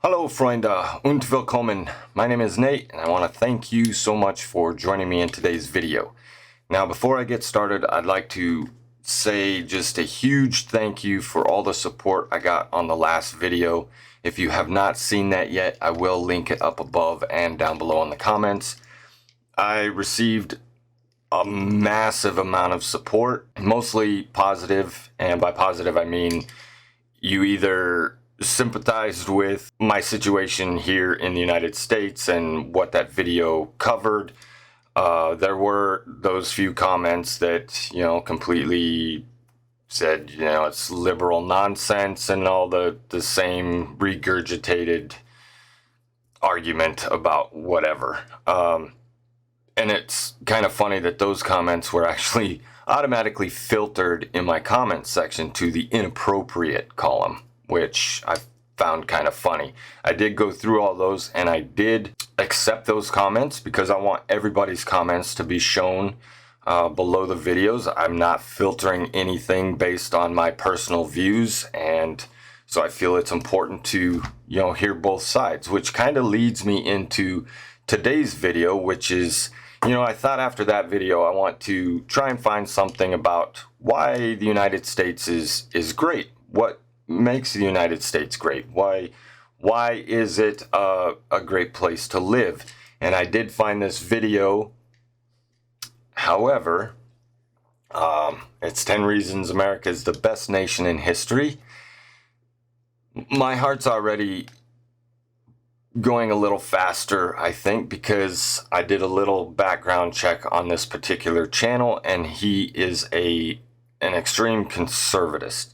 Hallo, freunde und willkommen. My name is Nate, and I want to thank you so much for joining me in today's video. Now, before I get started, I'd like to say just a huge thank you for all the support I got on the last video. If you have not seen that yet, I will link it up above and down below in the comments. I received a massive amount of support, mostly positive, and by positive I mean you either sympathized with my situation here in the United States and what that video covered. There were those few comments that, completely said, it's liberal nonsense and all the same regurgitated argument about whatever. And it's kind of funny that those comments were actually automatically filtered in my comments section to the inappropriate column, which I found kind of funny. I did go through all those and I did accept those comments because I want everybody's comments to be shown below the videos. I'm not filtering anything based on my personal views, and so I feel it's important to hear both sides, which kind of leads me into today's video, which is I thought after that video I want to try and find something about why the United States is great. What makes the United States great? Why is it a great place to live? And I did find this video. However, it's 10 reasons America is the best nation in history. My heart's already going a little faster, I think, because I did a little background check on this particular channel, and he is an extreme conservatist.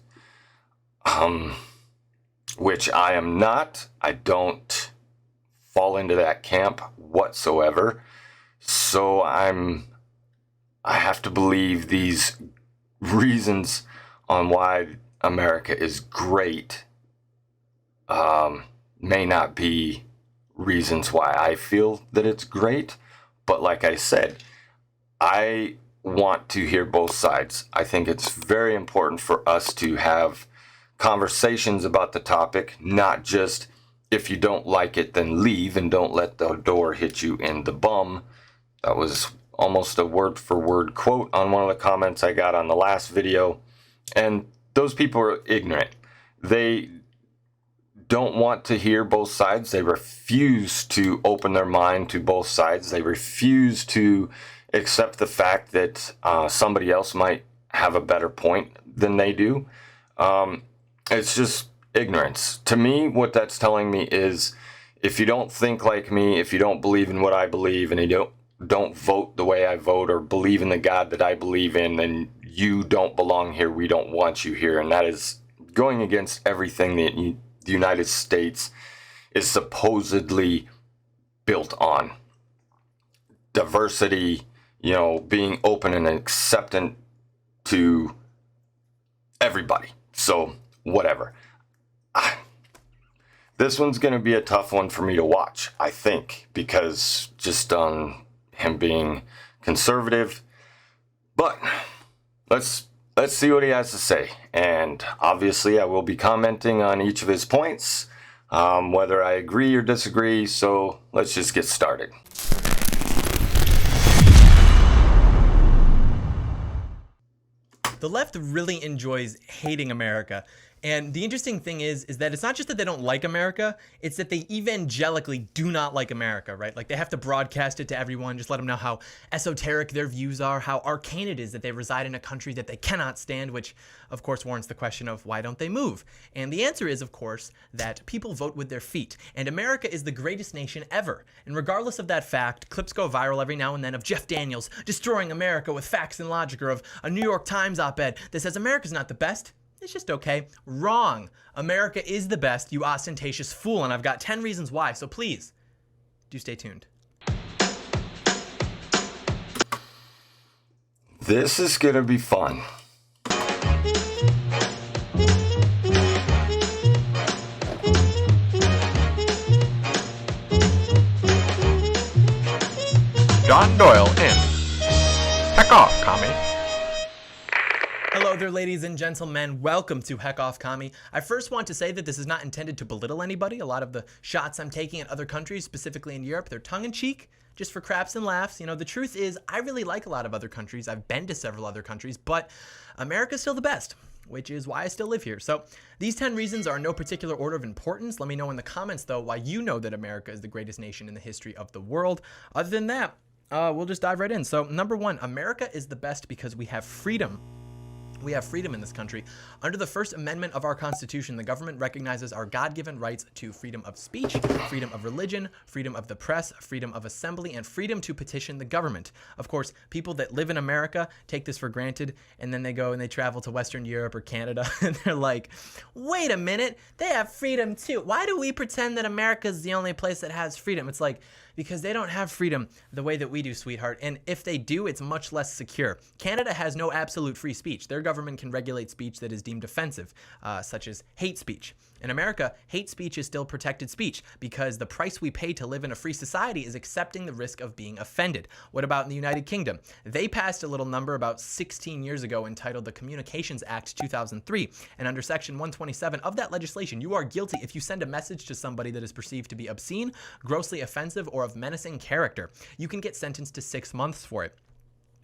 Which I am not. I don't fall into that camp whatsoever. So I have to believe these reasons on why America is great may not be reasons why I feel that it's great. But like I said, I want to hear both sides. I think it's very important for us to have conversations about the topic, not just if you don't like it then leave and don't let the door hit you in the bum. That was almost a word for word quote on one of the comments I got on the last video, and those people are ignorant. They don't want to hear both sides. They refuse to open their mind to both sides. They refuse to accept the fact that somebody else might have a better point than they do. It's just ignorance. To me, what that's telling me is if you don't think like me, if you don't believe in what I believe, and you don't vote the way I vote or believe in the God that I believe in, then you don't belong here. We don't want you here. And that is going against everything that the United States is supposedly built on. Diversity, being open and acceptant to everybody. So whatever. This one's going to be a tough one for me to watch, I think, because just on him being conservative. But let's see what he has to say. And obviously I will be commenting on each of his points, whether I agree or disagree. So let's just get started. The left really enjoys hating America. And the interesting thing is that it's not just that they don't like America, it's that they evangelically do not like America, right? Like they have to broadcast it to everyone, just let them know how esoteric their views are, how arcane it is that they reside in a country that they cannot stand, which of course warrants the question of why don't they move? And the answer is, of course, that people vote with their feet. And America is the greatest nation ever. And regardless of that fact, clips go viral every now and then of Jeff Daniels destroying America with facts and logic, or of a New York Times op-ed that says America's not the best. It's just okay. Wrong. America is the best, you ostentatious fool, and I've got 10 reasons why, so please, do stay tuned. This is gonna be fun. John Doyle in. Heck off, commie. Hello there, ladies and gentlemen, welcome to Heck Off Commie. I first want to say that this is not intended to belittle anybody. A lot of the shots I'm taking at other countries, specifically in Europe, they're tongue-in-cheek, just for craps and laughs. You know, the truth is, I really like a lot of other countries. I've been to several other countries, but America's still the best, which is why I still live here. So these 10 reasons are in no particular order of importance. Let me know in the comments, though, why you know that America is the greatest nation in the history of the world. Other than that, we'll just dive right in. So number one, America is the best because we have freedom. We have freedom in this country. Under the First Amendment of our Constitution, the government recognizes our God-given rights to freedom of speech, freedom of religion, freedom of the press, freedom of assembly, and freedom to petition the government. Of course, people that live in America take this for granted, and then they go and they travel to Western Europe or Canada, and they're like, wait a minute, they have freedom too. Why do we pretend that America is the only place that has freedom? It's like, because they don't have freedom the way that we do, sweetheart. And if they do, it's much less secure. Canada has no absolute free speech. Their government can regulate speech that is deemed offensive, such as hate speech. In America, hate speech is still protected speech because the price we pay to live in a free society is accepting the risk of being offended. What about in the United Kingdom? They passed a little number about 16 years ago entitled the Communications Act 2003. And under Section 127 of that legislation, you are guilty if you send a message to somebody that is perceived to be obscene, grossly offensive, or of menacing character. You can get sentenced to 6 months for it.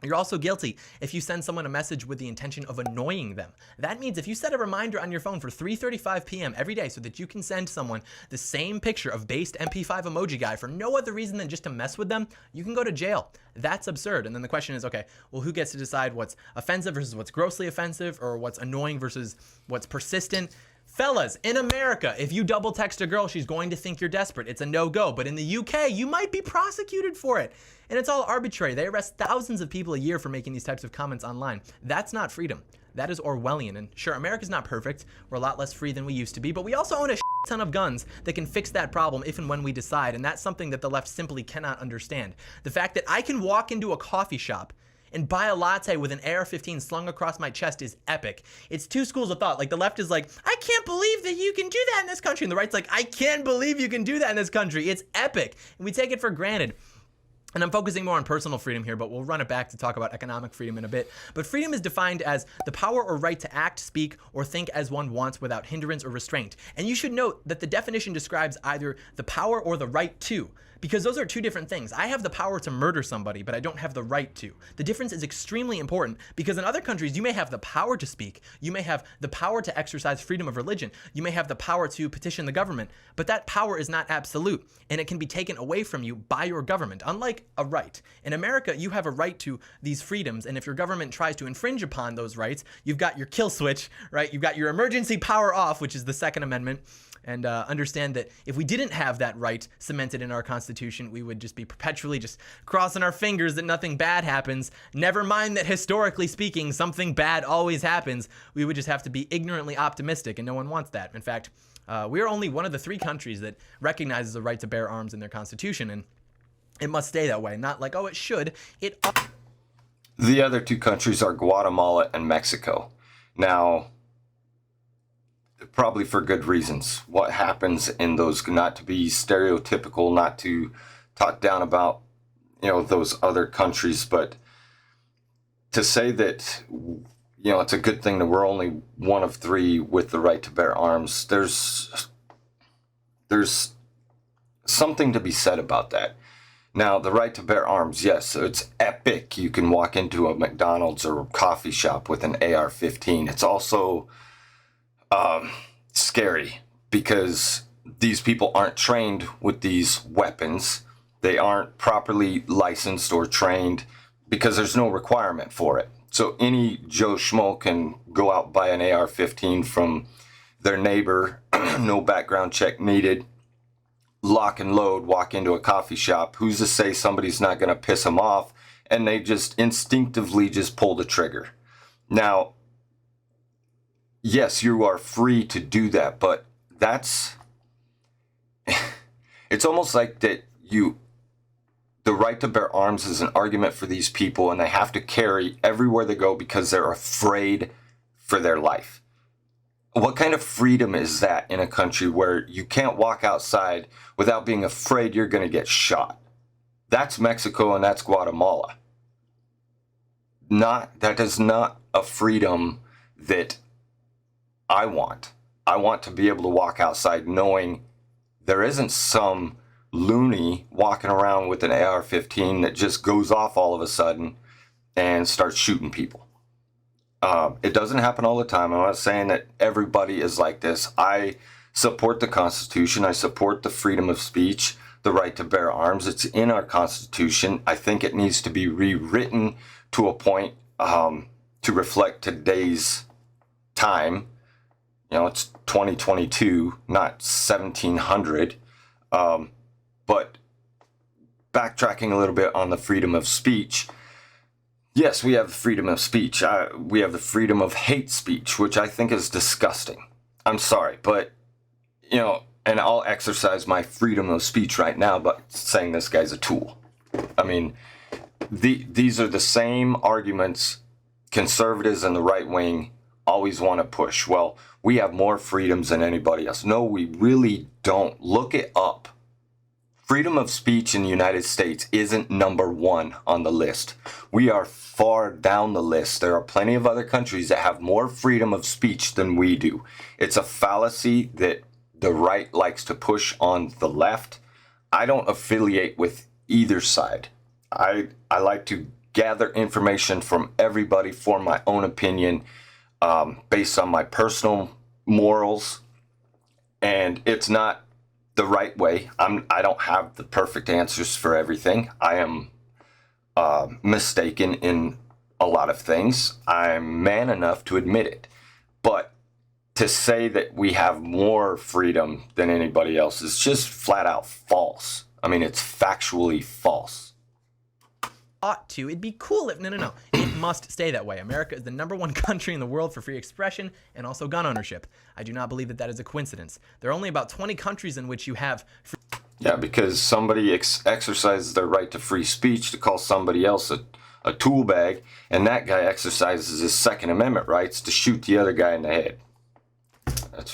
You're also guilty if you send someone a message with the intention of annoying them. That means if you set a reminder on your phone for 3:35 p.m. every day so that you can send someone the same picture of based MP5 emoji guy for no other reason than just to mess with them, you can go to jail. That's absurd. And then the question is, okay, well, who gets to decide what's offensive versus what's grossly offensive, or what's annoying versus what's persistent? Fellas, in America, if you double text a girl, she's going to think you're desperate. It's a no-go. But in the UK, you might be prosecuted for it. And it's all arbitrary. They arrest thousands of people a year for making these types of comments online. That's not freedom. That is Orwellian. And sure, America's not perfect. We're a lot less free than we used to be. But we also own a ton of guns that can fix that problem if and when we decide. And that's something that the left simply cannot understand. The fact that I can walk into a coffee shop and buy a latte with an AR-15 slung across my chest is epic. It's two schools of thought. Like, the left is like, I can't believe that you can do that in this country. And the right's like, I can't believe you can do that in this country. It's epic. And we take it for granted. And I'm focusing more on personal freedom here, but we'll run it back to talk about economic freedom in a bit. But freedom is defined as the power or right to act, speak, or think as one wants without hindrance or restraint. And you should note that the definition describes either the power or the right to, because those are two different things. I have the power to murder somebody, but I don't have the right to. The difference is extremely important because in other countries, you may have the power to speak. You may have the power to exercise freedom of religion. You may have the power to petition the government, but that power is not absolute, and it can be taken away from you by your government, unlike a right. In America, you have a right to these freedoms, and if your government tries to infringe upon those rights, you've got your kill switch, right? You've got your emergency power off, which is the Second Amendment. And understand that if we didn't have that right cemented in our Constitution, we would just be perpetually just crossing our fingers that nothing bad happens. Never mind that historically speaking, something bad always happens. We would just have to be ignorantly optimistic, and no one wants that. In fact, we are only one of the 3 countries that recognizes the right to bear arms in their Constitution, and it must stay that way. Not like, oh, it should. The other 2 countries are Guatemala and Mexico. Now, probably for good reasons. What happens in those, not to be stereotypical, not to talk down about, those other countries, but to say that, it's a good thing that we're only one of 3 with the right to bear arms. There's something to be said about that. Now, the right to bear arms, yes, it's epic. You can walk into a McDonald's or a coffee shop with an AR-15. It's also scary because these people aren't trained with these weapons. They aren't properly licensed or trained because there's no requirement for it. So any Joe Schmo can go out and buy an AR-15 from their neighbor, no background check needed, lock and load, walk into a coffee shop. Who's to say somebody's not going to piss them off? And they just instinctively just pull the trigger. Now, yes, you are free to do that, but it's almost like that the right to bear arms is an argument for these people, and they have to carry everywhere they go because they're afraid for their life. What kind of freedom is that in a country where you can't walk outside without being afraid you're going to get shot? That's Mexico and that's Guatemala. That is not a freedom that I want. I want to be able to walk outside knowing there isn't some loony walking around with an AR-15 that just goes off all of a sudden and starts shooting people. It doesn't happen all the time. I'm not saying that everybody is like this. I support the Constitution. I support the freedom of speech, the right to bear arms. It's in our Constitution. I think it needs to be rewritten to a point to reflect today's time. You know, it's 2022, not 1700. But backtracking a little bit on the freedom of speech, yes, we have freedom of speech. We have the freedom of hate speech, which I think is disgusting. I'm sorry, but, you know, and I'll exercise my freedom of speech right now by saying this guy's a tool. I mean, these are the same arguments conservatives and the right wing always want to push. Well, we have more freedoms than anybody else. No, we really don't. Look it up. Freedom of speech in the United States isn't number one on the list. We are far down the list. There are plenty of other countries that have more freedom of speech than we do. It's a fallacy that the right likes to push on the left. I don't affiliate with either side. I like to gather information from everybody for my own opinion, based on my personal morals, and it's not the right way. I don't have the perfect answers for everything. I am mistaken in a lot of things. I'm man enough to admit it. But to say that we have more freedom than anybody else is just flat out false. I mean, it's factually false. Ought to. It'd be cool if... No. It must stay that way. America is the #1 country in the world for free expression and also gun ownership. I do not believe that that is a coincidence. There are only about 20 countries in which you have free... Yeah, because somebody exercises their right to free speech to call somebody else a tool bag, and that guy exercises his Second Amendment rights to shoot the other guy in the head. That's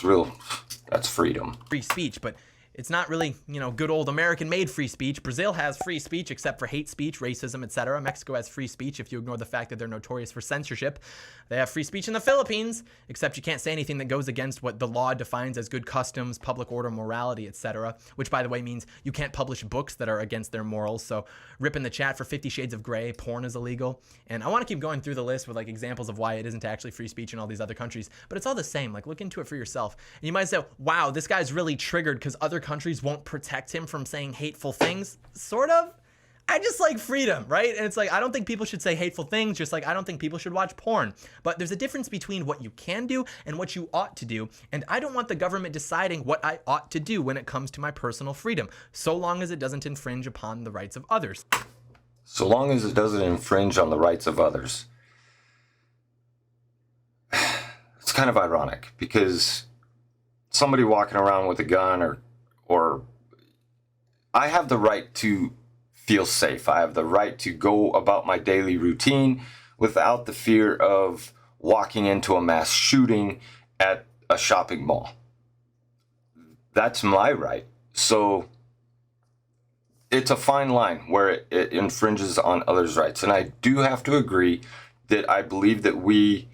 freedom. free speech, but it's not really, good old American-made free speech. Brazil has free speech except for hate speech, racism, etc. Mexico has free speech if you ignore the fact that they're notorious for censorship. They have free speech in the Philippines, except you can't say anything that goes against what the law defines as good customs, public order, morality, etc., which, by the way, means you can't publish books that are against their morals. So rip in the chat for 50 Shades of Grey, porn is illegal. And I want to keep going through the list with examples of why it isn't actually free speech in all these other countries, but it's all the same. Look into it for yourself. And you might say, wow, this guy's really triggered because other countries won't protect him from saying hateful things. Sort of. I just like freedom, right? And it's I don't think people should say hateful things, just like I don't think people should watch porn. But there's a difference between what you can do and what you ought to do. And I don't want the government deciding what I ought to do when it comes to my personal freedom, so long as it doesn't infringe upon the rights of others. So long as it doesn't infringe on the rights of others. It's kind of ironic because somebody walking around with a gun or I have the right to feel safe. I have the right to go about my daily routine without the fear of walking into a mass shooting at a shopping mall. That's my right. So it's a fine line where it infringes on others' rights. And I do have to agree that I believe that we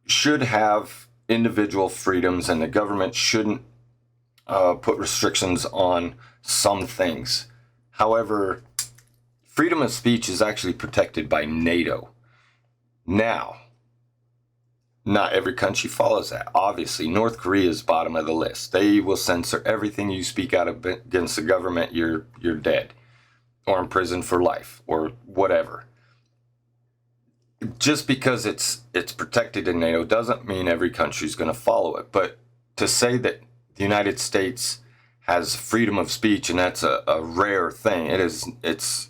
should have individual freedoms and the government shouldn't put restrictions on some things. However, freedom of speech is actually protected by NATO. Now, not every country follows that. Obviously, North Korea is bottom of the list. They will censor everything you speak out against the government. You're dead, or in prison for life, or whatever. Just because it's protected in NATO doesn't mean every country is going to follow it. But to say that the United States has freedom of speech and that's a rare thing, it's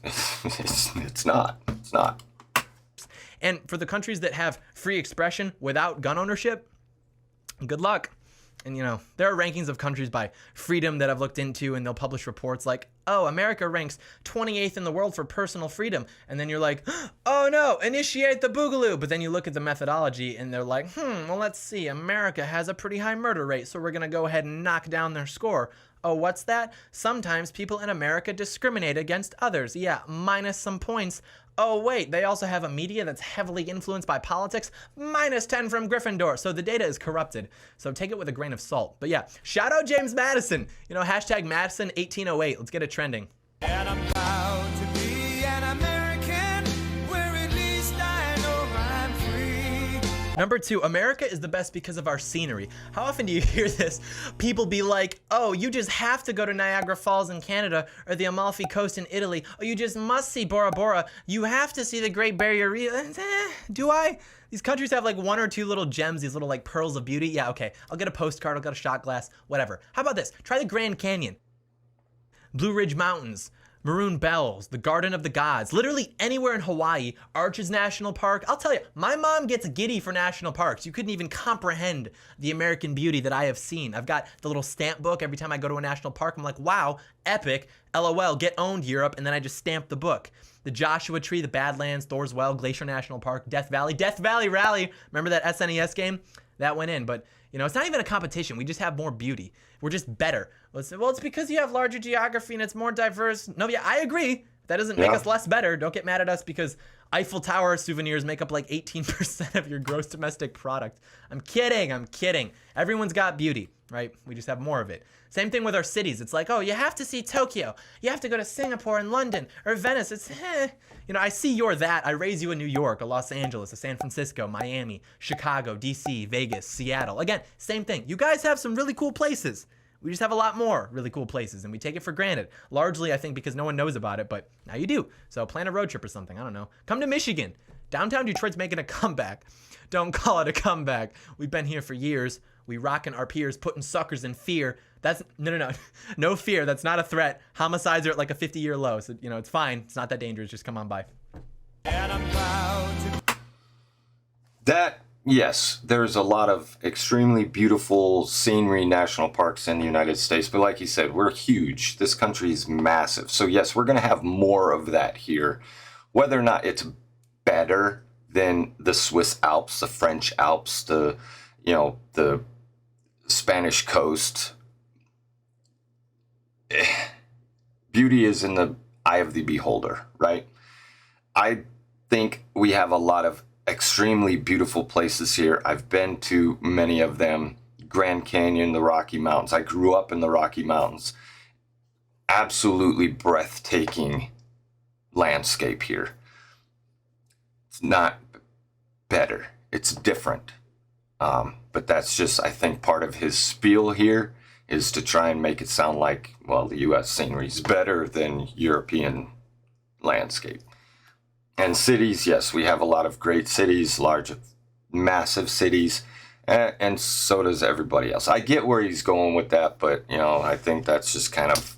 not. And for the countries that have free expression without gun ownership, good luck. And there are rankings of countries by freedom that I've looked into, and they'll publish reports like, oh, America ranks 28th in the world for personal freedom. And then you're like, oh no, initiate the boogaloo. But then you look at the methodology and they're like, well, let's see. America has a pretty high murder rate, so we're going to go ahead and knock down their score. Oh, what's that? Sometimes people in America discriminate against others. Yeah, minus some points. Oh, wait, they also have a media that's heavily influenced by politics. Minus 10 from Gryffindor. So the data is corrupted. So take it with a grain of salt. But yeah, shout out James Madison. You know, hashtag Madison 1808. Let's get it trending. And I'm proud to be an American, where at least I know I'm free. Number 2, America is the best because of our scenery. How often do you hear this? People be like, oh, you just have to go to Niagara Falls in Canada or the Amalfi Coast in Italy. Oh, you just must see Bora Bora. You have to see the Great Barrier Reef. Do I? These countries have like 1 or 2 little gems, these little like pearls of beauty. Yeah, okay. I'll get a postcard, I'll get a shot glass, whatever. How about this? Try the Grand Canyon. Blue Ridge Mountains, Maroon Bells, the Garden of the Gods, literally anywhere in Hawaii, Arches National Park. I'll tell you, my mom gets giddy for national parks. You couldn't even comprehend the American beauty that I have seen. I've got the little stamp book every time I go to a national park. I'm like, wow, epic, LOL, get owned Europe, and then I just stamp the book. The Joshua Tree, the Badlands, Thor's Well, Glacier National Park, Death Valley Rally. Remember that SNES game? That went in, but you know, it's not even a competition. We just have more beauty. We're just better. Well, it's because you have larger geography and it's more diverse. No, yeah, I agree. That doesn't make us less better. Don't get mad at us because Eiffel Tower souvenirs make up like 18% of your gross domestic product. I'm kidding. Everyone's got beauty, right? We just have more of it. Same thing with our cities. It's like, oh, you have to see Tokyo. You have to go to Singapore and London or Venice. It's, You know, I see you're that. I raise you in New York, a Los Angeles, a San Francisco, Miami, Chicago, DC, Vegas, Seattle. Again, same thing. You guys have some really cool places. We just have a lot more really cool places, and we take it for granted. Largely, I think, because no one knows about it, but now you do. So plan a road trip or something. I don't know. Come to Michigan. Downtown Detroit's making a comeback. Don't call it a comeback. We've been here for years. We rocking our peers, putting suckers in fear. That's no fear. That's not a threat. Homicides are at like a 50-year low. So, you know, it's fine. It's not that dangerous. Just come on by. And I'm proud to Yes, there's a lot of extremely beautiful scenery national parks in the United States, but like you said, we're huge. This country is massive. So yes, we're going to have more of that here. Whether or not it's better than the Swiss Alps, the French Alps, the Spanish coast, beauty is in the eye of the beholder, right? I think we have a lot of extremely beautiful places here. I've been to many of them. Grand Canyon, the Rocky Mountains. I grew up in the Rocky Mountains. Absolutely breathtaking landscape here. It's not better. It's different. But that's just, I think, part of his spiel here is to try and make it sound like, well, the U.S. scenery is better than European landscape. And cities, yes, we have a lot of great cities, large, massive cities, and so does everybody else. I get where he's going with that, but, you know, I think that's just kind of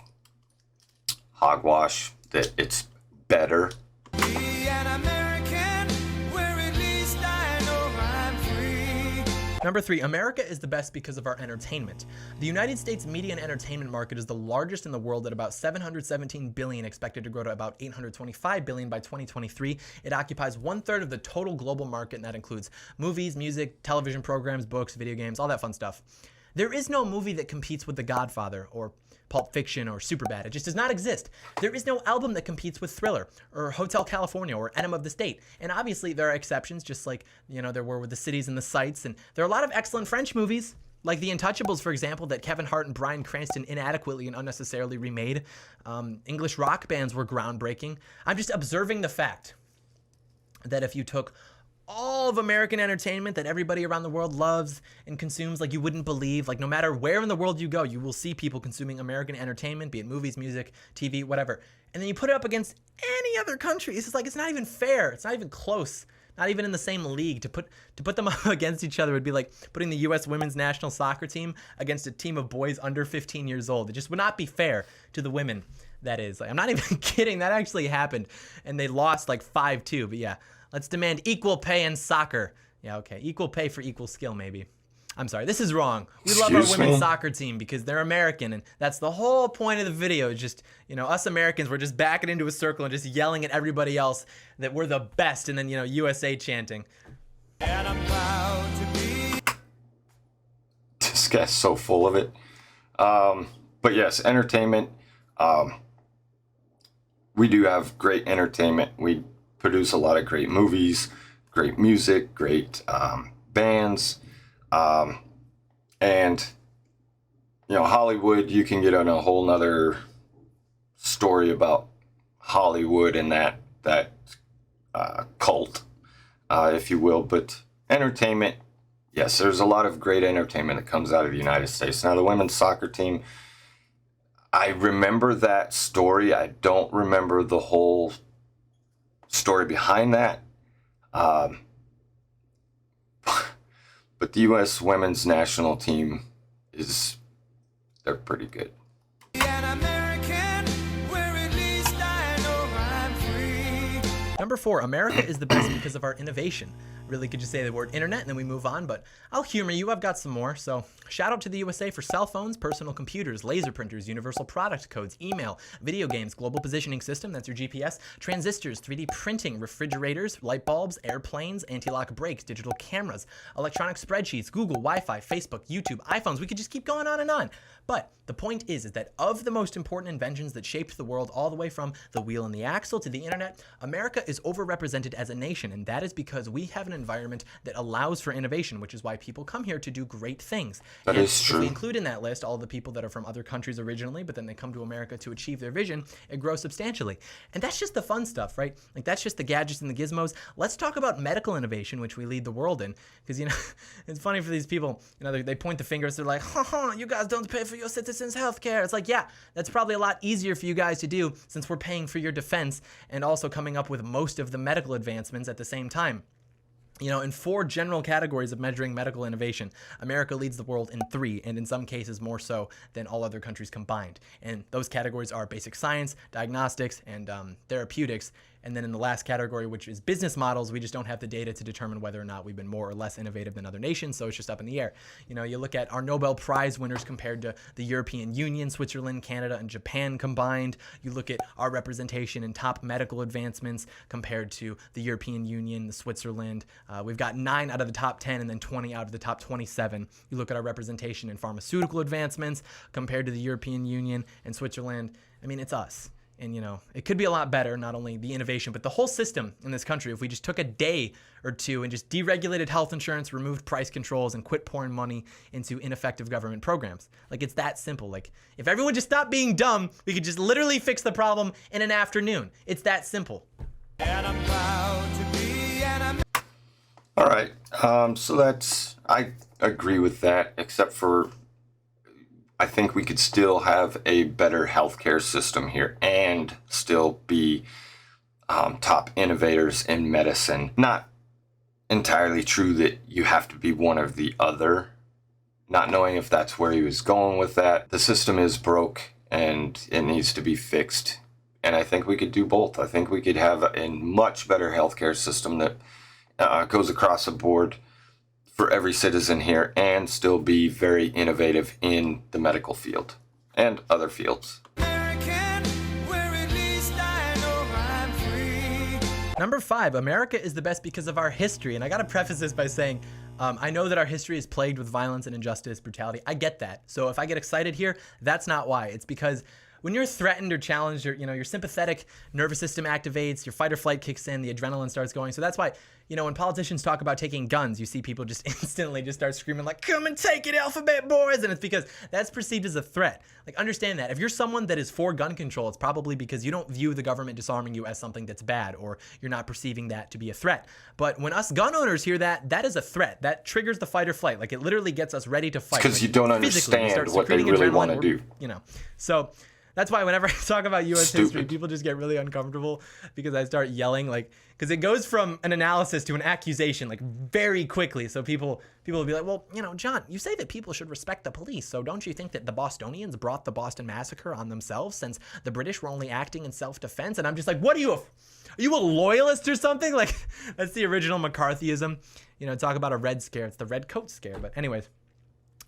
hogwash, that it's better. be an American, where at least I know I'm free. Number 3, America is the best because of our entertainment. The United States media and entertainment market is the largest in the world at about $717 billion, expected to grow to about $825 billion by 2023. It occupies 1/3 of the total global market, and that includes movies, music, television programs, books, video games, all that fun stuff. There is no movie that competes with The Godfather or Pulp Fiction or Superbad. It just does not exist. There is no album that competes with Thriller or Hotel California or Enema of the State. And obviously there are exceptions, just like, you know, there were with The Cities and the Sights. And there are a lot of excellent French movies, like The Untouchables, for example, that Kevin Hart and Bryan Cranston inadequately and unnecessarily remade. English rock bands were groundbreaking. I'm just observing the fact that if you took all of American entertainment that everybody around the world loves and consumes like you wouldn't believe, like no matter where in the world you go, you will see people consuming American entertainment, be it movies, music, TV, whatever. And then you put it up against any other country. It's just like, it's not even fair. It's not even close. Not even in the same league. To put them up against each other would be like putting the U.S. women's national soccer team against a team of boys under 15 years old. It just would not be fair to the women, that is. Like, I'm not even kidding. That actually happened. And they lost like 5-2. But yeah, let's demand equal pay in soccer. Yeah, okay. Equal pay for equal skill, maybe. I'm sorry, this is wrong. We love our women's soccer team because they're American, and that's the whole point of the video. Just, you know, us Americans, we're just backing into a circle and just yelling at everybody else that we're the best, and then, you know, USA chanting. And I'm proud to be. This guy's so full of it. But But yes, entertainment. We do have great entertainment. We produce a lot of great movies, great music, great bands, and Hollywood. You can get on a whole nother story about Hollywood and that cult, if you will. But entertainment, yes, there's a lot of great entertainment that comes out of the United States. Now, the women's soccer team, I remember that story. I don't remember the whole story behind that. But the U.S. women's national team they're pretty good. Number 4, America is the best because of our innovation. Really could just say the word internet and then we move on, but I'll humor you. I've got some more. So shout out to the USA for cell phones, personal computers, laser printers, universal product codes, email, video games, global positioning system, that's your GPS, transistors, 3D printing, refrigerators, light bulbs, airplanes, anti-lock brakes, digital cameras, electronic spreadsheets, Google, Wi-Fi, Facebook, YouTube, iPhones. We could just keep going on and on. But the point is that of the most important inventions that shaped the world, all the way from the wheel and the axle to the internet, America is overrepresented as a nation, and that is because we have an environment that allows for innovation, which is why people come here to do great things. That is true. If we include in that list all the people that are from other countries originally, but then they come to America to achieve their vision, it grows substantially. And that's just the fun stuff, right? Like, that's just the gadgets and the gizmos. Let's talk about medical innovation, which we lead the world in. Because, it's funny for these people, they point the fingers, they're like, you guys don't pay for your citizens' health care. It's like, yeah, that's probably a lot easier for you guys to do since we're paying for your defense and also coming up with most of the medical advancements at the same time. In 4 general categories of measuring medical innovation, America leads the world in 3, and in some cases more so than all other countries combined. And those categories are basic science, diagnostics, and therapeutics. And then in the last category, which is business models, we just don't have the data to determine whether or not we've been more or less innovative than other nations, so it's just up in the air. You look at our Nobel Prize winners compared to the European Union, Switzerland, Canada, and Japan combined. You look at our representation in top medical advancements compared to the European Union, the Switzerland. We've got 9 out of the top 10 and then 20 out of the top 27. You look at our representation in pharmaceutical advancements compared to the European Union and Switzerland. I mean, it's us. And, it could be a lot better, not only the innovation, but the whole system in this country. If we just took a day or two and just deregulated health insurance, removed price controls, and quit pouring money into ineffective government programs. Like, it's that simple. Like, if everyone just stopped being dumb, we could just literally fix the problem in an afternoon. It's that simple. And I'm proud to be an All right. So I agree with that, except for I think we could still have a better healthcare system here and still be top innovators in medicine. Not entirely true that you have to be one or the other. Not knowing if that's where he was going with that. The system is broke and it needs to be fixed. And I think we could do both. I think we could have a much better healthcare system that goes across the board for every citizen here and still be very innovative in the medical field and other fields. American, where at least I know I'm free. Number 5, America is the best because of our history. And I got to preface this by saying, I know that our history is plagued with violence and injustice, brutality. I get that. So if I get excited here, that's not why. It's because when you're threatened or challenged, your sympathetic nervous system activates, your fight or flight kicks in, the adrenaline starts going. So that's why, when politicians talk about taking guns, you see people just instantly just start screaming like, come and take it, alphabet boys. And it's because that's perceived as a threat. Like, understand that. If you're someone that is for gun control, it's probably because you don't view the government disarming you as something that's bad, or you're not perceiving that to be a threat. But when us gun owners hear that, that is a threat. That triggers the fight or flight. Like, it literally gets us ready to fight. Because you don't understand what they really want to do. So that's why whenever I talk about U.S. history, people just get really uncomfortable because I start yelling, because it goes from an analysis to an accusation, very quickly. So people will be like, well, John, you say that people should respect the police. So don't you think that the Bostonians brought the Boston Massacre on themselves since the British were only acting in self-defense? And I'm just like, what are you a loyalist or something? That's the original McCarthyism. Talk about a Red Scare. It's the Red Coat Scare. But anyways.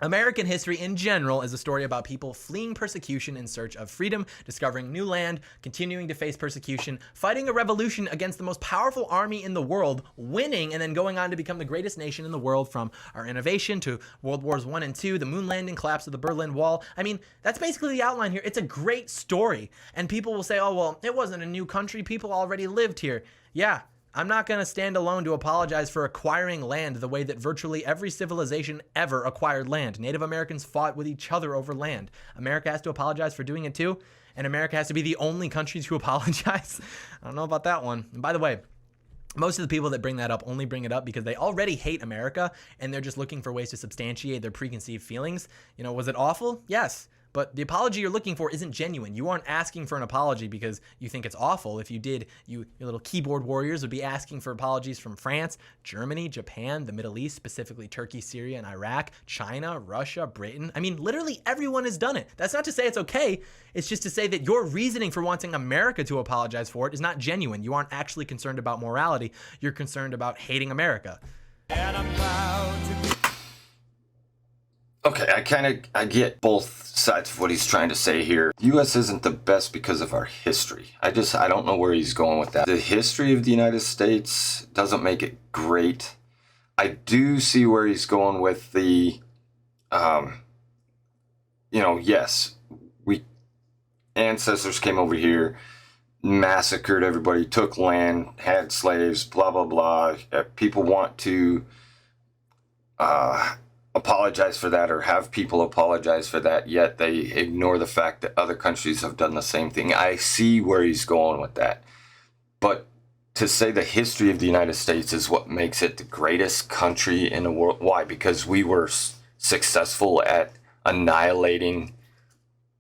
American history in general is a story about people fleeing persecution in search of freedom, discovering new land, continuing to face persecution, fighting a revolution against the most powerful army in the world, winning, and then going on to become the greatest nation in the world, from our innovation to World Wars I and II, the moon landing, collapse of the Berlin Wall. I mean, that's basically the outline here. It's a great story. And people will say, oh, well, it wasn't a new country. People already lived here. Yeah. I'm not going to stand alone to apologize for acquiring land the way that virtually every civilization ever acquired land. Native Americans fought with each other over land. America has to apologize for doing it too, and America has to be the only country to apologize. I don't know about that one. And by the way, most of the people that bring that up only bring it up because they already hate America, and they're just looking for ways to substantiate their preconceived feelings. You know, was it awful? Yes. But the apology you're looking for isn't genuine. You aren't asking for an apology because you think it's awful. If you did, your little keyboard warriors would be asking for apologies from France, Germany, Japan, the Middle East, specifically Turkey, Syria, and Iraq, China, Russia, Britain. I mean, literally everyone has done it. That's not to say it's okay. It's just to say that your reasoning for wanting America to apologize for it is not genuine. You aren't actually concerned about morality. You're concerned about hating America. And I'm proud to be. Okay, I get both sides of what he's trying to say here. The U.S. isn't the best because of our history. I don't know where he's going with that. The history of the United States doesn't make it great. I do see where he's going with the, yes, ancestors came over here, massacred everybody, took land, had slaves, blah, blah, blah. People want to, apologize for that, or have people apologize for that, yet they ignore the fact that other countries have done the same thing. I see where he's going with that. But to say the history of the United States is what makes it the greatest country in the world, why? Because we were successful at annihilating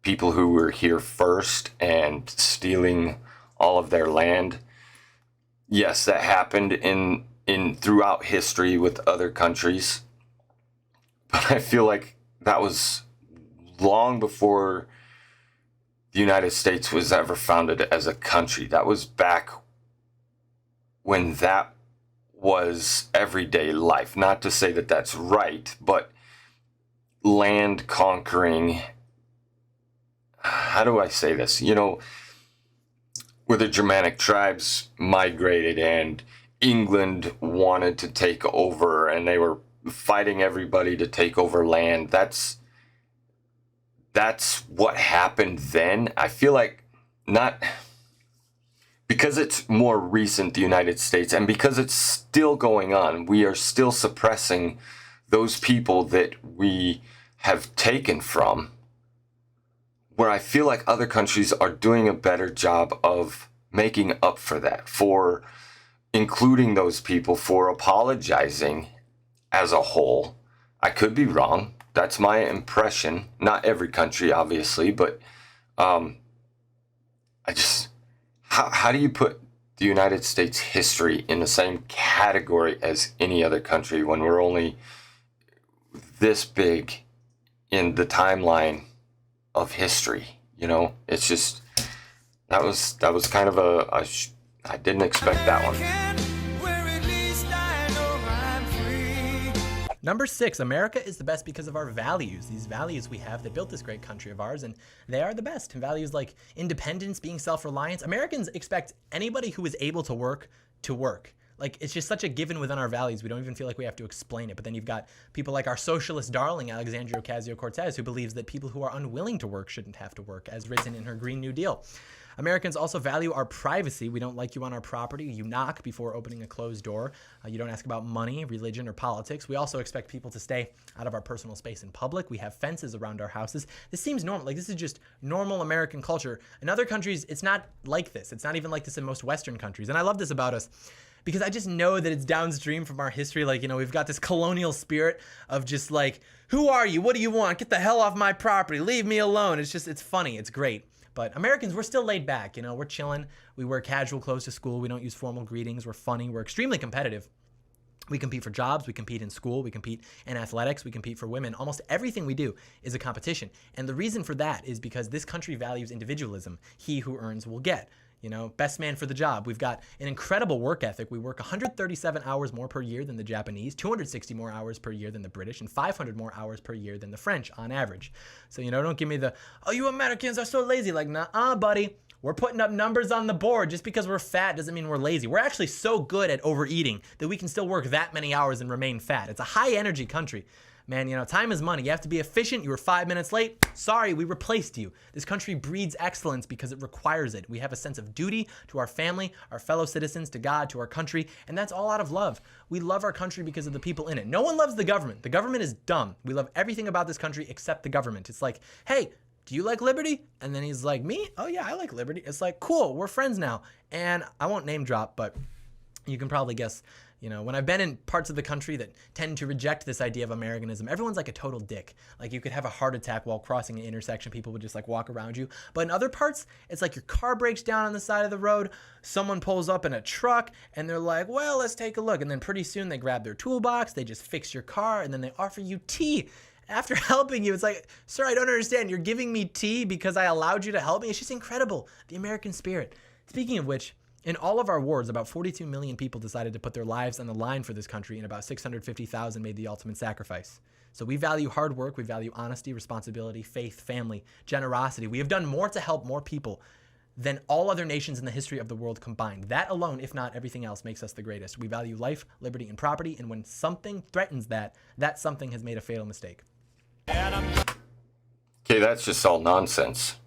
people who were here first and stealing all of their land. Yes, that happened in throughout history with other countries. But I feel like that was long before the United States was ever founded as a country. That was back when that was everyday life. Not to say that that's right, but land conquering, how do I say this? You know, where the Germanic tribes migrated and England wanted to take over, and they were fighting everybody to take over land. That's what happened then. I feel like, not because it's more recent, the United States, and because it's still going on, we are still suppressing those people that we have taken from, where I feel like other countries are doing a better job of making up for that, for including those people, for apologizing as a whole. I could be wrong. That's my impression. Not every country, obviously, but how do you put the United States history in the same category as any other country when we're only this big in the timeline of history? You know, it's just, that was kind of I didn't expect that one. Number 6, America is the best because of our values. These values we have that built this great country of ours, and they are the best. And values like independence, being self-reliant. Americans expect anybody who is able to work to work. Like, it's just such a given within our values. We don't even feel like we have to explain it. But then you've got people like our socialist darling, Alexandria Ocasio-Cortez, who believes that people who are unwilling to work shouldn't have to work, as written in her Green New Deal. Americans also value our privacy. We don't like you on our property. You knock before opening a closed door. You don't ask about money, religion, or politics. We also expect people to stay out of our personal space in public. We have fences around our houses. This seems normal. Like, this is just normal American culture. In other countries, it's not like this. It's not even like this in most Western countries. And I love this about us, because I just know that it's downstream from our history. Like, you know, we've got this colonial spirit of just like, who are you? What do you want? Get the hell off my property. Leave me alone. It's funny. It's great. But Americans, we're still laid back, you know, we're chilling. We wear casual clothes to school. We don't use formal greetings. We're funny. We're extremely competitive. We compete for jobs, we compete in school, we compete in athletics, we compete for women. Almost everything we do is a competition. And the reason for that is because this country values individualism. He who earns will get. You know, best man for the job. We've got an incredible work ethic. We work 137 hours more per year than the Japanese, 260 more hours per year than the British, and 500 more hours per year than the French on average. So, you know, don't give me the, oh, you Americans are so lazy. Like, nah, buddy. We're putting up numbers on the board. Just because we're fat doesn't mean we're lazy. We're actually so good at overeating that we can still work that many hours and remain fat. It's a high energy country. Man, you know, time is money. You have to be efficient. You were 5 minutes late. Sorry, we replaced you. This country breeds excellence because it requires it. We have a sense of duty to our family, our fellow citizens, to God, to our country, and that's all out of love. We love our country because of the people in it. No one loves the government. The government is dumb. We love everything about this country except the government. It's like, hey, do you like liberty? And then he's like, me? Oh yeah, I like liberty. It's like, cool, we're friends now. And I won't name drop, but you can probably guess. You know, when I've been in parts of the country that tend to reject this idea of Americanism, everyone's like a total dick. Like you could have a heart attack while crossing an intersection. People would just like walk around you. But in other parts, it's like your car breaks down on the side of the road. Someone pulls up in a truck and they're like, well, let's take a look. And then pretty soon they grab their toolbox. They just fix your car and then they offer you tea. After helping you, it's like, sir, I don't understand. You're giving me tea because I allowed you to help me? It's just incredible. The American spirit. Speaking of which, in all of our wars, about 42 million people decided to put their lives on the line for this country, and about 650,000 made the ultimate sacrifice. So we value hard work, we value honesty, responsibility, faith, family, generosity. We have done more to help more people than all other nations in the history of the world combined. That alone, if not everything else, makes us the greatest. We value life, liberty, and property, and when something threatens that, that something has made a fatal mistake. Okay, that's just all nonsense.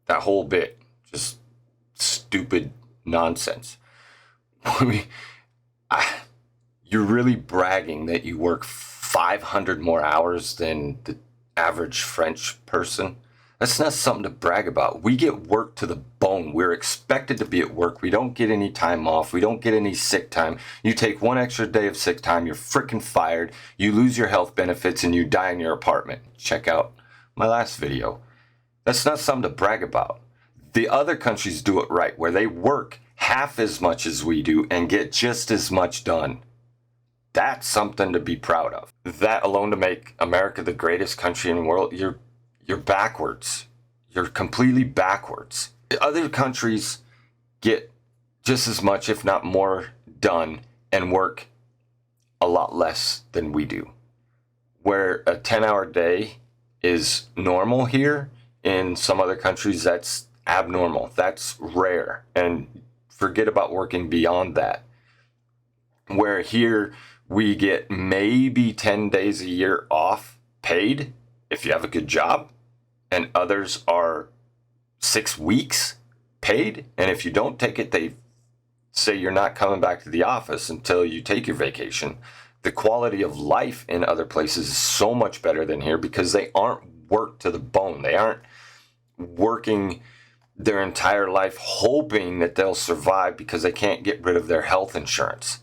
That whole bit. Just stupid nonsense. You're really bragging that you work 500 more hours than the average French person. That's not something to brag about. We get work to the bone. We're expected to be at work. We don't get any time off. We don't get any sick time. You take one extra day of sick time, you're freaking fired. You lose your health benefits and you die in your apartment. Check out my last video. That's not something to brag about. The other countries do it right, where they work half as much as we do and get just as much done. That's something to be proud of. That alone to make America the greatest country in the world, you're backwards. You're completely backwards. Other countries get just as much, if not more, done and work a lot less than we do. Where a 10-hour day is normal here, in some other countries that's abnormal. That's rare. And forget about working beyond that. Where here we get maybe 10 days a year off paid if you have a good job, and others are 6 weeks paid, and if you don't take it, they say you're not coming back to the office until you take your vacation. The quality of life in other places is so much better than here because they aren't worked to the bone. They aren't working their entire life hoping that they'll survive because they can't get rid of their health insurance.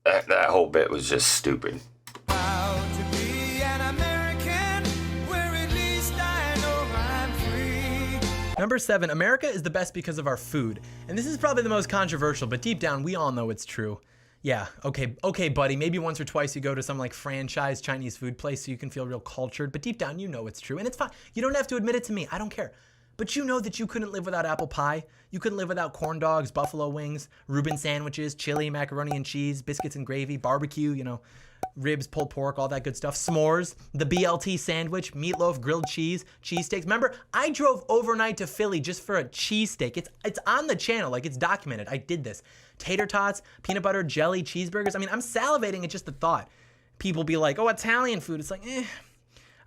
That whole bit was just stupid. Proud to be an American, where at least I know I'm free. Number 7, America is the best because of our food. And this is probably the most controversial, but deep down, we all know it's true. Yeah, okay, buddy, maybe once or twice you go to some like franchise Chinese food place so you can feel real cultured, but deep down you know it's true, and it's fine. You don't have to admit it to me, I don't care. But you know that you couldn't live without apple pie. You couldn't live without corn dogs, buffalo wings, Reuben sandwiches, chili, macaroni and cheese, biscuits and gravy, barbecue, you know, ribs, pulled pork, all that good stuff, s'mores, the BLT sandwich, meatloaf, grilled cheese, cheesesteaks. Remember, I drove overnight to Philly just for a cheesesteak. It's on the channel, like it's documented. I did this. Tater tots, peanut butter, jelly, cheeseburgers. I mean, I'm salivating at just the thought. People be like, oh, Italian food. It's like,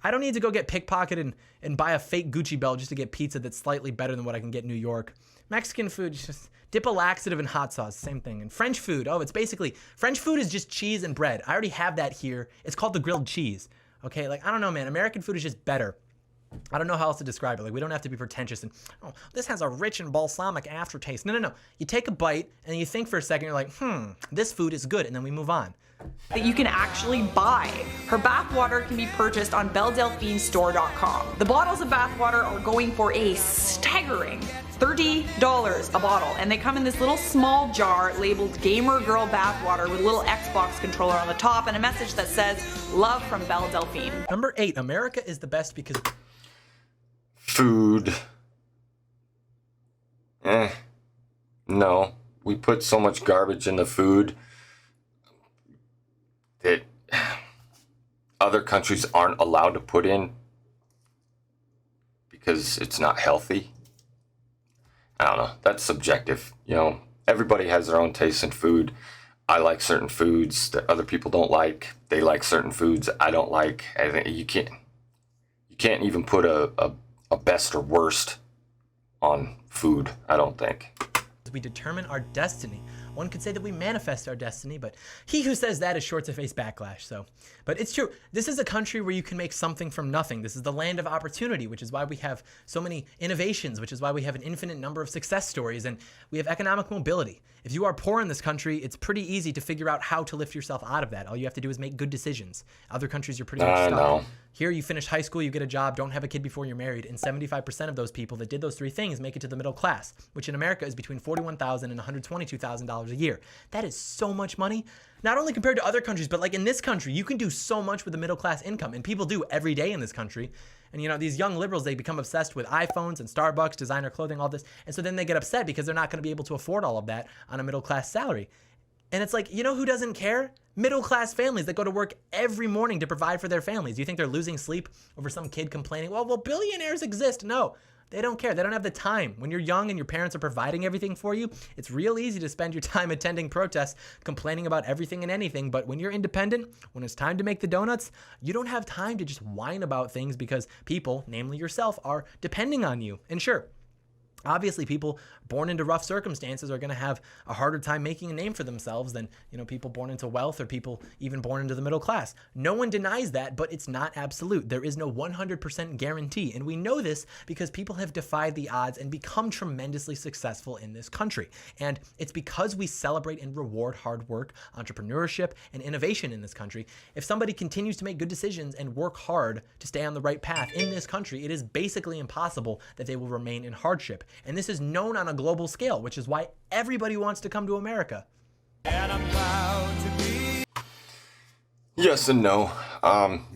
I don't need to go get pickpocketed and buy a fake Gucci belt just to get pizza that's slightly better than what I can get in New York. Mexican food, just dip a laxative in hot sauce, same thing. And French food, it's basically, French food is just cheese and bread. I already have that here. It's called the grilled cheese. Okay, like, I don't know, man. American food is just better. I don't know how else to describe it. Like, we don't have to be pretentious and, this has a rich and balsamic aftertaste. No. You take a bite and you think for a second, you're like, this food is good. And then we move on. That you can actually buy. Her bathwater can be purchased on BelleDelphineStore.com. The bottles of bathwater are going for a staggering staggering $30 a bottle. And they come in this little small jar labeled Gamer Girl Bathwater with a little Xbox controller on the top and a message that says, "Love from Belle Delphine." Number 8, America is the best because Food. No. We put so much garbage in the food that other countries aren't allowed to put in because it's not healthy. I don't know. That's subjective. You know, everybody has their own taste in food. I like certain foods that other people don't like. They like certain foods I don't like. I think you can't even put a best or worst on food, I don't think. we determine our destiny. One could say that we manifest our destiny, but he who says that is sure to face backlash. But it's true. This is a country where you can make something from nothing. This is the land of opportunity, which is why we have so many innovations, which is why we have an infinite number of success stories, and we have economic mobility. If you are poor in this country, it's pretty easy to figure out how to lift yourself out of that. All you have to do is make good decisions. Other countries, you're pretty much stuck. No. Here, you finish high school, you get a job, don't have a kid before you're married, and 75% of those people that did those three things make it to the middle class, which in America is between $41,000 and $122,000 a year. That is so much money, not only compared to other countries, but like in this country, you can do so much with a middle class income, and people do every day in this country. And you know, these young liberals, they become obsessed with iPhones and Starbucks, designer clothing, all this, and so then they get upset because they're not going to be able to afford all of that on a middle class salary. And it's like, you know who doesn't care? Middle-class families that go to work every morning to provide for their families. Do you think they're losing sleep over some kid complaining, well, billionaires exist? No, they don't care. They don't have the time. When you're young and your parents are providing everything for you, it's real easy to spend your time attending protests, complaining about everything and anything. But when you're independent, when it's time to make the donuts, you don't have time to just whine about things because people, namely yourself, are depending on you. And sure, obviously, people born into rough circumstances are going to have a harder time making a name for themselves than, you know, people born into wealth or people even born into the middle class. No one denies that, but it's not absolute. There is no 100% guarantee. And we know this because people have defied the odds and become tremendously successful in this country. And it's because we celebrate and reward hard work, entrepreneurship, and innovation in this country. If somebody continues to make good decisions and work hard to stay on the right path in this country, it is basically impossible that they will remain in hardship. And this is known on a global scale, which is why everybody wants to come to America. And I'm proud to be. Yes and no.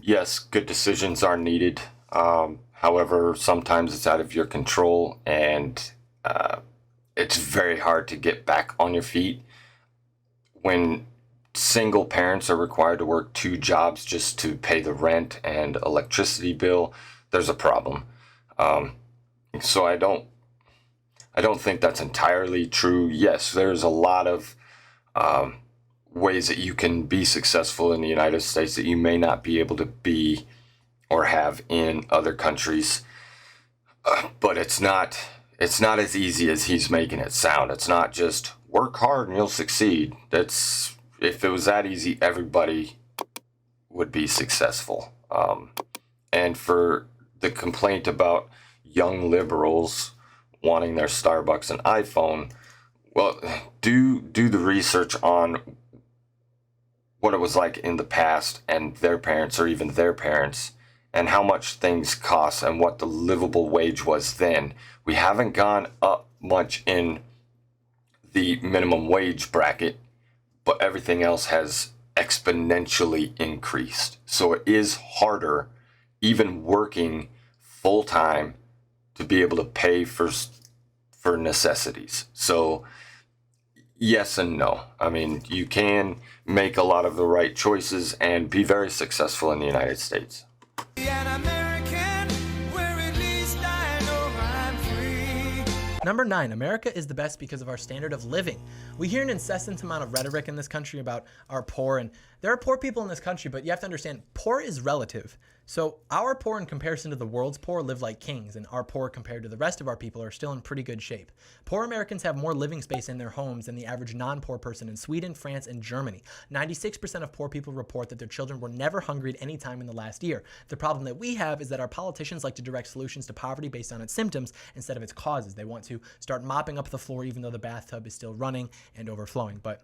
Yes, good decisions are needed. However, sometimes it's out of your control, and it's very hard to get back on your feet. When single parents are required to work 2 jobs just to pay the rent and electricity bill, there's a problem. So I don't think that's entirely true. Yes, there's a lot of ways that you can be successful in the United States that you may not be able to be or have in other countries. But it's not as easy as he's making it sound. It's not just work hard and you'll succeed. If it was that easy, everybody would be successful. And for the complaint about young liberals wanting their Starbucks and iPhone, well, do the research on what it was like in the past and their parents or even their parents and how much things cost and what the livable wage was then. We haven't gone up much in the minimum wage bracket, but everything else has exponentially increased. So it is harder, even working full-time, to be able to pay for necessities. So yes and no. I mean, you can make a lot of the right choices and be very successful in the United States. An American, where at least I know I'm free. Number 9, America is the best because of our standard of living. We hear an incessant amount of rhetoric in this country about our poor, and there are poor people in this country, but you have to understand, poor is relative. So our poor in comparison to the world's poor live like kings, and our poor compared to the rest of our people are still in pretty good shape. Poor Americans have more living space in their homes than the average non-poor person in Sweden, France, and Germany. 96% of poor people report that their children were never hungry at any time in the last year. The problem that we have is that our politicians like to direct solutions to poverty based on its symptoms instead of its causes. They want to start mopping up the floor even though the bathtub is still running and overflowing. But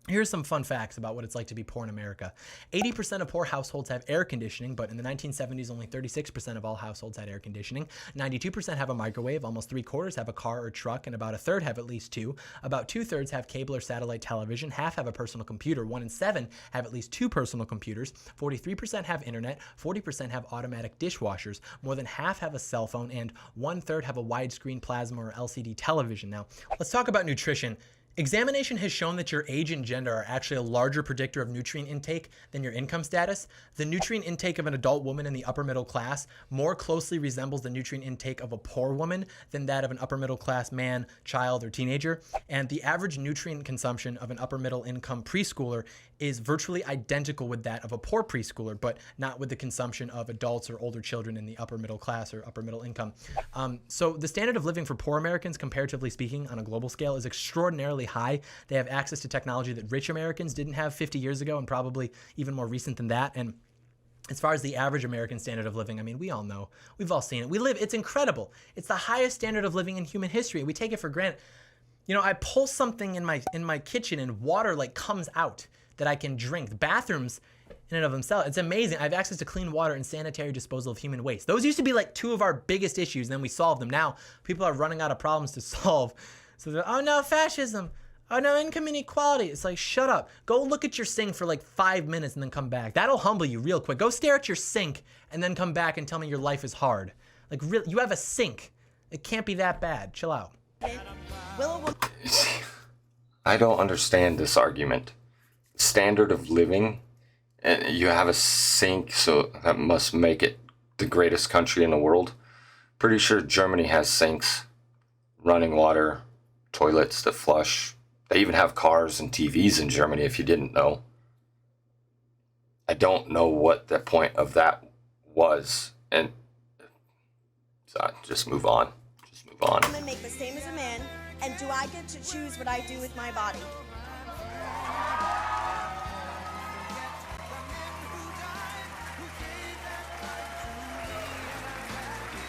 Here's some fun facts about what it's like to be poor in America. 80% of poor households have air conditioning, but in the 1970s, only 36% of all households had air conditioning. 92% have a microwave, almost 3/4 have a car or truck, and about 1/3 have at least two. About 2/3 have cable or satellite television. Half have a personal computer. 1 in 7 have at least 2 personal computers. 43% have internet. 40% have automatic dishwashers. More than half have a cell phone, and 1/3 have a widescreen plasma or LCD television. Now, let's talk about nutrition. Examination has shown that your age and gender are actually a larger predictor of nutrient intake than your income status. The nutrient intake of an adult woman in the upper middle class more closely resembles the nutrient intake of a poor woman than that of an upper middle class man, child, or teenager. And the average nutrient consumption of an upper middle income preschooler is virtually identical with that of a poor preschooler, but not with the consumption of adults or older children in the upper middle class or upper middle income. So the standard of living for poor Americans, comparatively speaking, on a global scale is extraordinarily high. They have access to technology that rich Americans didn't have 50 years ago, and probably even more recent than that. And as far as the average American standard of living, I mean, we all know, we've all seen it. It's incredible. It's the highest standard of living in human history. We take it for granted. You know, I pull something in my kitchen and water like comes out that I can drink. The bathrooms in and of themselves, it's amazing. I have access to clean water and sanitary disposal of human waste. Those used to be like 2 of our biggest issues, and then we solved them. Now people are running out of problems to solve. So they're, oh no, fascism. Oh no, income inequality. It's like, shut up. Go look at your sink for like 5 minutes and then come back. That'll humble you real quick. Go stare at your sink and then come back and tell me your life is hard. Like, you have a sink. It can't be that bad. Chill out. I don't understand this argument. Standard of living, and you have a sink, so that must make it the greatest country in the world. Pretty sure Germany has sinks, running water, toilets that flush. They even have cars and TVs in Germany, if you didn't know. I don't know what the point of that was, and so just move on. Just move on. Women make the same as a man, and do I get to choose what I do with my body?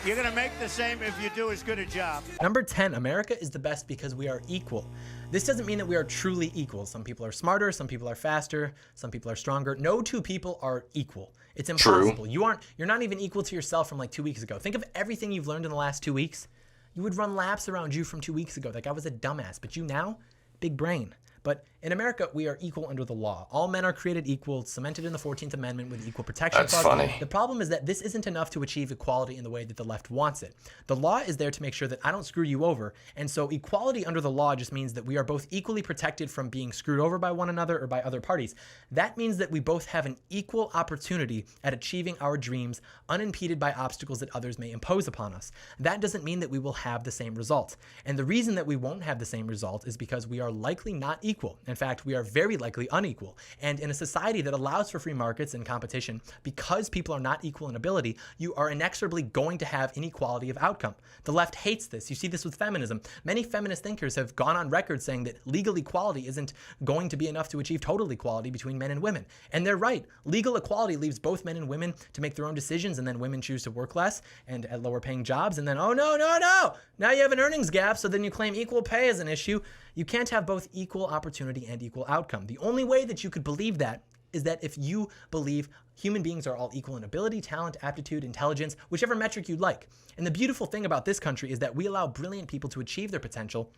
You're going to make the same if you do as good a job. Number 10, America is the best because we are equal. This doesn't mean that we are truly equal. Some people are smarter, some people are faster, some people are stronger. No 2 people are equal. It's impossible. True. You're not even equal to yourself from like 2 weeks ago. Think of everything you've learned in the last 2 weeks. You would run laps around you from 2 weeks ago. Like I was a dumbass, but you now, big brain. But in America, we are equal under the law. All men are created equal, cemented in the 14th Amendment with equal protection. That's funny. The problem is that this isn't enough to achieve equality in the way that the left wants it. The law is there to make sure that I don't screw you over. And so equality under the law just means that we are both equally protected from being screwed over by one another or by other parties. That means that we both have an equal opportunity at achieving our dreams unimpeded by obstacles that others may impose upon us. That doesn't mean that we will have the same result. And the reason that we won't have the same result is because we are likely not equal. In fact, we are very likely unequal. And in a society that allows for free markets and competition, because people are not equal in ability, you are inexorably going to have inequality of outcome. The left hates this. You see this with feminism. Many feminist thinkers have gone on record saying that legal equality isn't going to be enough to achieve total equality between men and women. And they're right. Legal equality leaves both men and women to make their own decisions, and then women choose to work less and at lower paying jobs. And then, oh no, no, no! Now you have an earnings gap, so then you claim equal pay as an issue. You can't have both equal opportunity and equal outcome. The only way that you could believe that is that if you believe human beings are all equal in ability, talent, aptitude, intelligence, whichever metric you'd like. And the beautiful thing about this country is that we allow brilliant people to achieve their potential.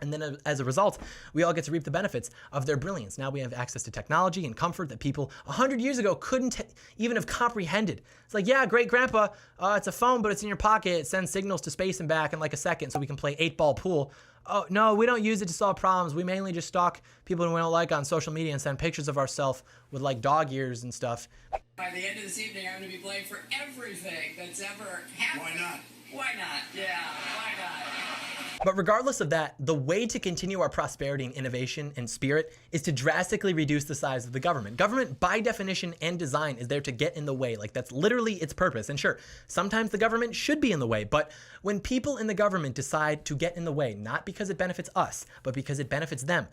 And then as a result, we all get to reap the benefits of their brilliance. Now we have access to technology and comfort that people 100 years ago couldn't even have comprehended. It's like, yeah, great grandpa, it's a phone, but it's in your pocket. It sends signals to space and back in like a second so we can play 8-ball pool. Oh, no, we don't use it to solve problems. We mainly just stalk people we don't like on social media and send pictures of ourselves with like dog ears and stuff. By the end of this evening, I'm going to be playing for everything that's ever happened. Why not? Why not? Yeah, why not? But regardless of that, the way to continue our prosperity and innovation and spirit is to drastically reduce the size of the government. Government, by definition and design, is there to get in the way. Like, that's literally its purpose. And sure, sometimes the government should be in the way, but when people in the government decide to get in the way, not because it benefits us, but because it benefits them,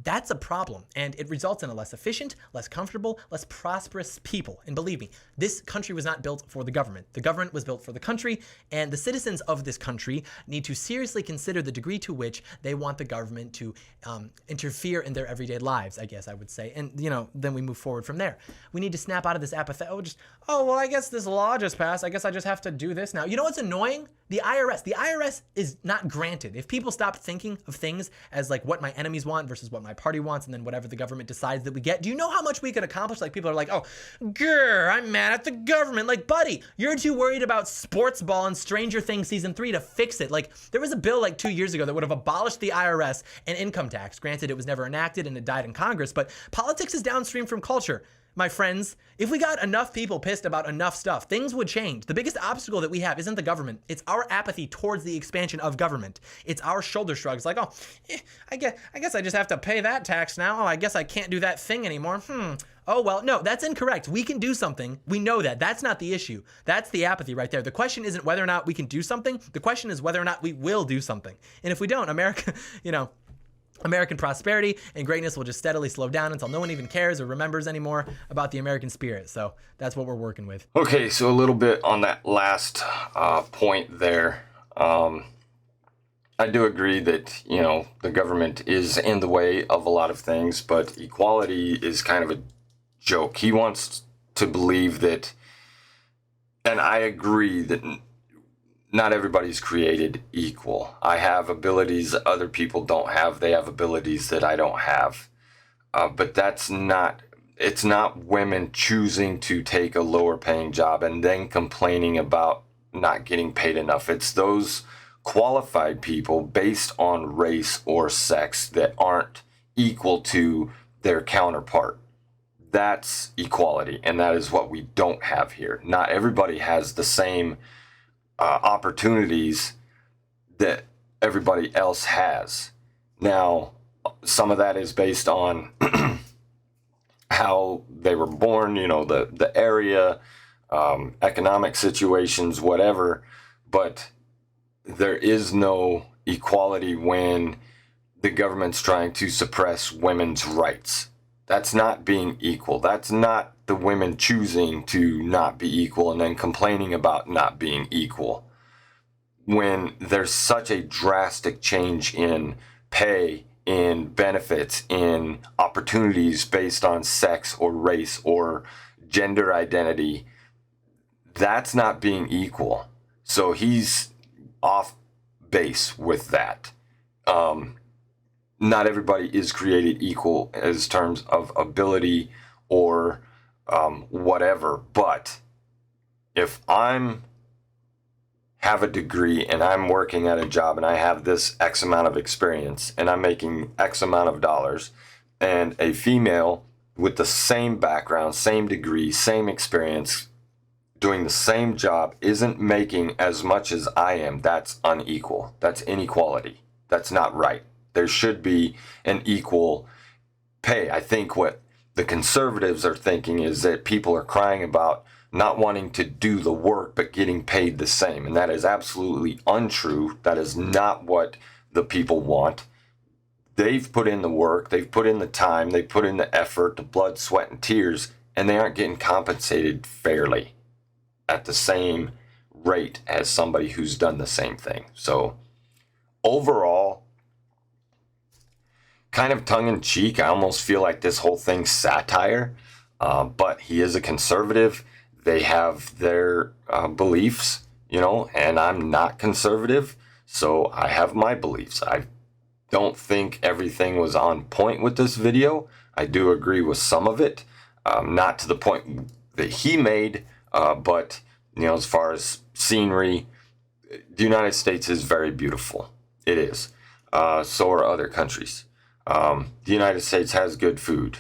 That's a problem, and it results in a less efficient, less comfortable, less prosperous people. And believe me, this country was not built for the government. The government was built for the country, and the citizens of this country need to seriously consider the degree to which they want the government to interfere in their everyday lives, I guess I would say. And, then we move forward from there. We need to snap out of this apathy. Well, I guess this law just passed. I guess I just have to do this now. You know what's annoying? The IRS. The IRS is not granted. If people stop thinking of things as like what my enemies want versus what my party wants, and then whatever the government decides that we get, do you know how much we could accomplish? Like, people are like, oh, grr, I'm mad at the government. Like, buddy, you're too worried about sports ball and Stranger Things season 3 to fix it. Like, there was a bill like 2 years ago that would have abolished the IRS and income tax. Granted, it was never enacted and it died in Congress, but politics is downstream from culture. My friends, if we got enough people pissed about enough stuff, things would change. The biggest obstacle that we have isn't the government. It's our apathy towards the expansion of government. It's our shoulder shrugs like, I guess I just have to pay that tax now. Oh, I guess I can't do that thing anymore. Oh, well, no, that's incorrect. We can do something. We know that. That's not the issue. That's the apathy right there. The question isn't whether or not we can do something. The question is whether or not we will do something. And if we don't, America, American prosperity and greatness will just steadily slow down until no one even cares or remembers anymore about the American spirit. So that's what we're working with. Okay, so a little bit on that last point there. I do agree that, the government is in the way of a lot of things, but equality is kind of a joke. He wants to believe that, and I agree that not everybody's created equal. I have abilities that other people don't have. They have abilities that I don't have. But it's not women choosing to take a lower paying job and then complaining about not getting paid enough. It's those qualified people based on race or sex that aren't equal to their counterpart. That's equality, and that is what we don't have here. Not everybody has the same opportunities that everybody else has. Now, some of that is based on how they were born, the area, economic situations, whatever. But there is no equality when the government's trying to suppress women's rights. That's not being equal. That's not the women choosing to not be equal and then complaining about not being equal. When there's such a drastic change in pay, in benefits, in opportunities based on sex or race or gender identity, that's not being equal. So he's off base with that. Not everybody is created equal as terms of ability or whatever. But if I'm have a degree and I'm working at a job and I have this X amount of experience and I'm making X amount of dollars, and a female with the same background, same degree, same experience, doing the same job isn't making as much as I am, that's unequal. That's inequality. That's not right. There should be an equal pay. I think what the conservatives are thinking is that people are crying about not wanting to do the work but getting paid the same. And that is absolutely untrue. That is not what the people want. They've put in the work, they've put in the time, they've put in the effort, the blood, sweat, and tears, and they aren't getting compensated fairly at the same rate as somebody who's done the same thing. So overall, kind of tongue-in-cheek, I almost feel like this whole thing's satire, but he is a conservative. They have their beliefs, and I'm not conservative, so I have my beliefs. I don't think everything was on point with this video. I do agree with some of it, not to the point that he made, but as far as scenery, the United States is very beautiful. It is. So are other countries. The United States has good food.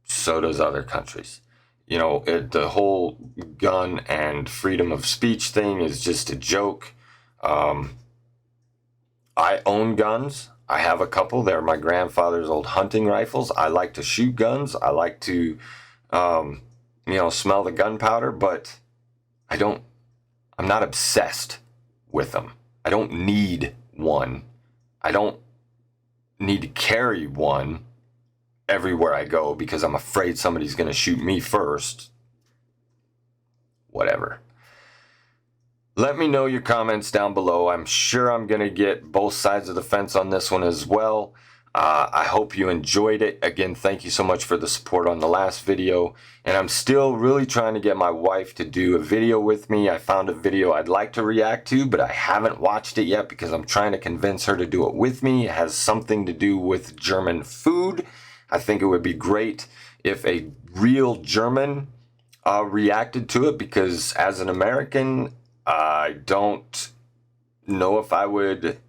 So does other countries. The whole gun and freedom of speech thing is just a joke. I own guns. I have a couple. They're my grandfather's old hunting rifles. I like to shoot guns. I like to, smell the gunpowder, but I'm not obsessed with them. I don't need one. I don't need to carry one. everywhere I go because I'm afraid somebody's going to shoot me first. Whatever. Let me know your comments down below. I'm sure I'm going to get both sides of the fence on this one as well. I hope you enjoyed it. Again, thank you so much for the support on the last video. And I'm still really trying to get my wife to do a video with me. I found a video I'd like to react to, but I haven't watched it yet because I'm trying to convince her to do it with me. It has something to do with German food. I think it would be great if a real German reacted to it, because as an American, I don't know if I would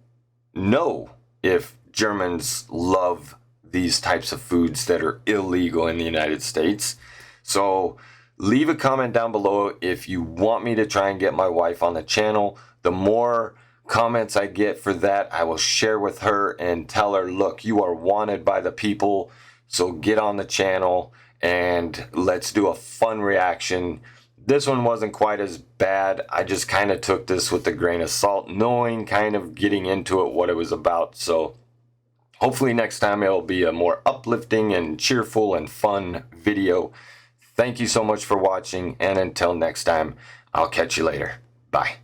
know if Germans love these types of foods that are illegal in the United States. So leave a comment down below if you want me to try and get my wife on the channel. The more comments I get for that, I will share with her and tell her, look, you are wanted by the people, so get on the channel and let's do a fun reaction. This one wasn't quite as bad. I just kind of took this with a grain of salt, knowing kind of getting into it what it was about. So hopefully next time it'll be a more uplifting and cheerful and fun video. Thank you so much for watching, and until next time, I'll catch you later. Bye.